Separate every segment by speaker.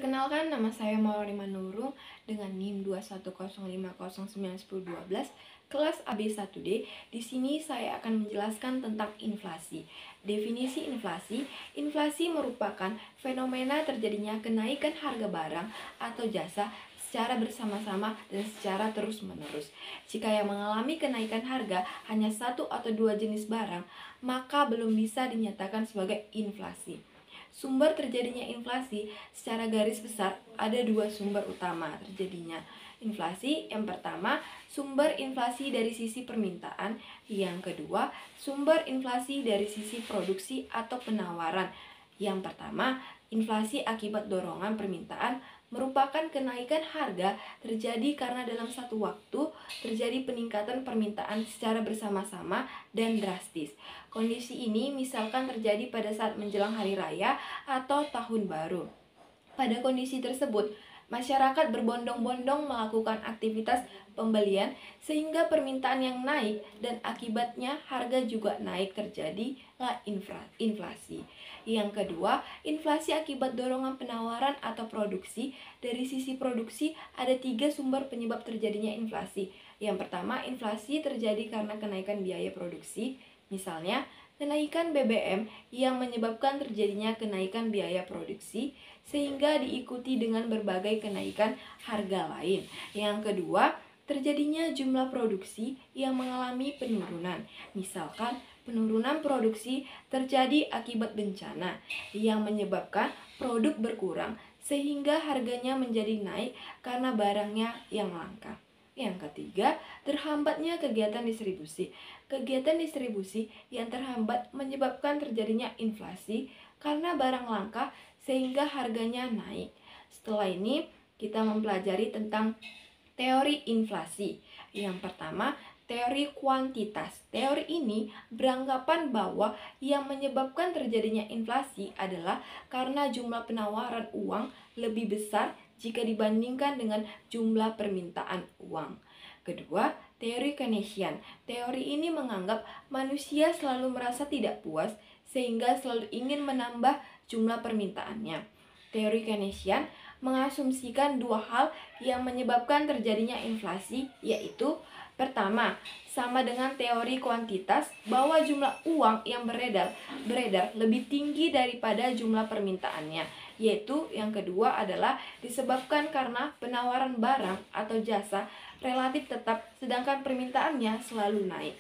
Speaker 1: Perkenalkan, nama saya Maulani Manurung dengan NIM 21050910112 kelas AB1D. Di sini saya akan menjelaskan tentang inflasi. Definisi inflasi, inflasi merupakan fenomena terjadinya kenaikan harga barang atau jasa secara bersama-sama dan secara terus-menerus. Jika yang mengalami kenaikan harga hanya satu atau dua jenis barang, maka belum bisa dinyatakan sebagai inflasi. Sumber terjadinya inflasi secara garis besar ada dua sumber utama terjadinya inflasi. Yang pertama, sumber inflasi dari sisi permintaan. Yang kedua, sumber inflasi dari sisi produksi atau penawaran. Yang pertama, inflasi akibat dorongan permintaan merupakan kenaikan harga terjadi karena dalam satu waktu terjadi peningkatan permintaan secara bersama-sama dan drastis. Kondisi ini misalkan terjadi pada saat menjelang hari raya atau tahun baru. Pada kondisi tersebut, masyarakat berbondong-bondong melakukan aktivitas pembelian sehingga permintaan yang naik dan akibatnya harga juga naik, terjadilah inflasi. Yang kedua, inflasi akibat dorongan penawaran atau produksi. Dari sisi produksi ada tiga sumber penyebab terjadinya inflasi. Yang pertama, inflasi terjadi karena kenaikan biaya produksi. Misalnya, kenaikan BBM yang menyebabkan terjadinya kenaikan biaya produksi sehingga diikuti dengan berbagai kenaikan harga lain. Yang kedua, terjadinya jumlah produksi yang mengalami penurunan. Misalkan, penurunan produksi terjadi akibat bencana yang menyebabkan produk berkurang sehingga harganya menjadi naik karena barangnya yang langka. Yang ketiga, terhambatnya kegiatan distribusi. Kegiatan distribusi yang terhambat menyebabkan terjadinya inflasi karena barang langka sehingga harganya naik. Setelah ini, kita mempelajari tentang teori inflasi. Yang pertama, teori kuantitas. Teori ini beranggapan bahwa yang menyebabkan terjadinya inflasi adalah karena jumlah penawaran uang lebih besar jika dibandingkan dengan jumlah permintaan uang. Kedua, teori Keynesian. Teori ini menganggap manusia selalu merasa tidak puas sehingga selalu ingin menambah jumlah permintaannya. Teori Keynesian mengasumsikan dua hal yang menyebabkan terjadinya inflasi, yaitu pertama, sama dengan teori kuantitas bahwa jumlah uang yang beredar lebih tinggi daripada jumlah permintaannya, yaitu yang kedua adalah disebabkan karena penawaran barang atau jasa relatif tetap sedangkan permintaannya selalu naik.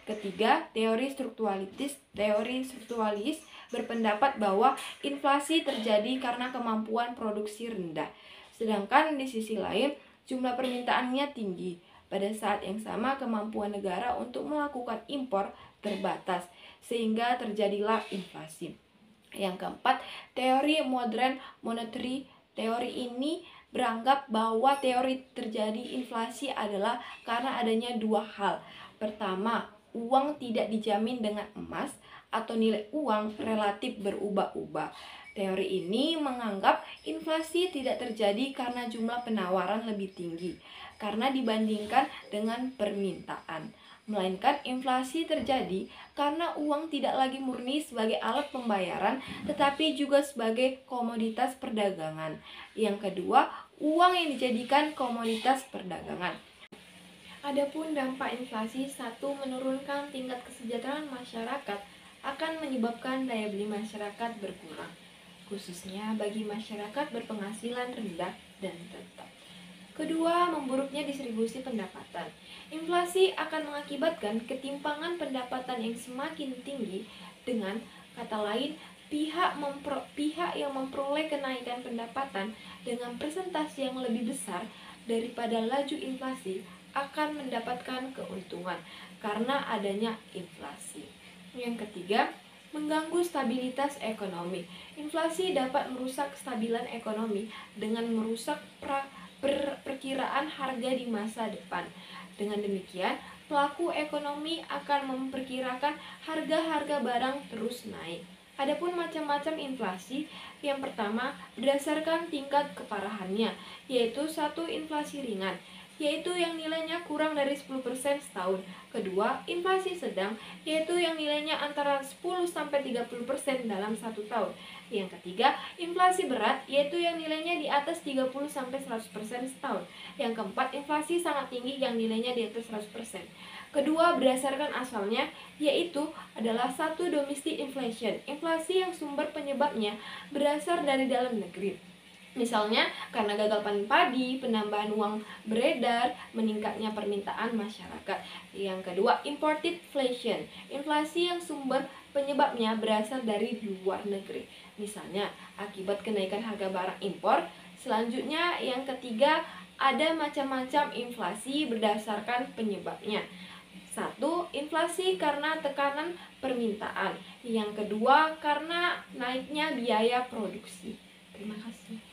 Speaker 1: Ketiga, teori strukturalis. Teori struktuраlis berpendapat bahwa inflasi terjadi karena kemampuan produksi rendah, sedangkan di sisi lain jumlah permintaannya tinggi. Pada saat yang sama, kemampuan negara untuk melakukan impor terbatas, sehingga terjadilah inflasi. Yang keempat, teori modern monetary. Teori ini beranggap bahwa teori terjadi inflasi adalah karena adanya dua hal. Pertama, uang tidak dijamin dengan emas atau nilai uang relatif berubah-ubah. Teori ini menganggap inflasi tidak terjadi karena jumlah penawaran lebih tinggi karena dibandingkan dengan permintaan, melainkan inflasi terjadi karena uang tidak lagi murni sebagai alat pembayaran tetapi juga sebagai komoditas perdagangan. Yang kedua, uang yang dijadikan komoditas perdagangan. Adapun dampak inflasi, satu, menurunkan tingkat kesejahteraan masyarakat akan menyebabkan daya beli masyarakat berkurang, khususnya bagi masyarakat berpenghasilan rendah dan tetap. Kedua, memburuknya distribusi pendapatan. Inflasi akan mengakibatkan ketimpangan pendapatan yang semakin tinggi. Dengan kata lain, pihak yang memperoleh kenaikan pendapatan dengan persentase yang lebih besar daripada laju inflasi akan mendapatkan keuntungan karena adanya inflasi. Yang ketiga, mengganggu stabilitas ekonomi. Inflasi dapat merusak kestabilan ekonomi dengan merusak perkiraan harga di masa depan. Dengan demikian, pelaku ekonomi akan memperkirakan harga-harga barang terus naik. Adapun macam-macam inflasi, yang pertama berdasarkan tingkat keparahannya, yaitu satu, inflasi ringan. yaitu yang nilainya kurang dari 10% setahun. Kedua, inflasi sedang, yaitu yang nilainya antara 10-30% dalam 1 tahun. Yang ketiga, inflasi berat, yaitu yang nilainya di atas 30-100% setahun. Yang keempat, inflasi sangat tinggi yang nilainya di atas 100%. Kedua, berdasarkan asalnya, yaitu adalah satu domestic inflation, inflasi yang sumber penyebabnya berasal dari dalam negeri. Misalnya karena gagal panen padi, penambahan uang beredar, meningkatnya permintaan masyarakat. Yang kedua, imported inflation, inflasi yang sumber penyebabnya berasal dari luar negeri. Misalnya akibat kenaikan harga barang impor. Selanjutnya yang ketiga, ada macam-macam inflasi berdasarkan penyebabnya. Satu, inflasi karena tekanan permintaan. Yang kedua, karena naiknya biaya produksi. Terima kasih.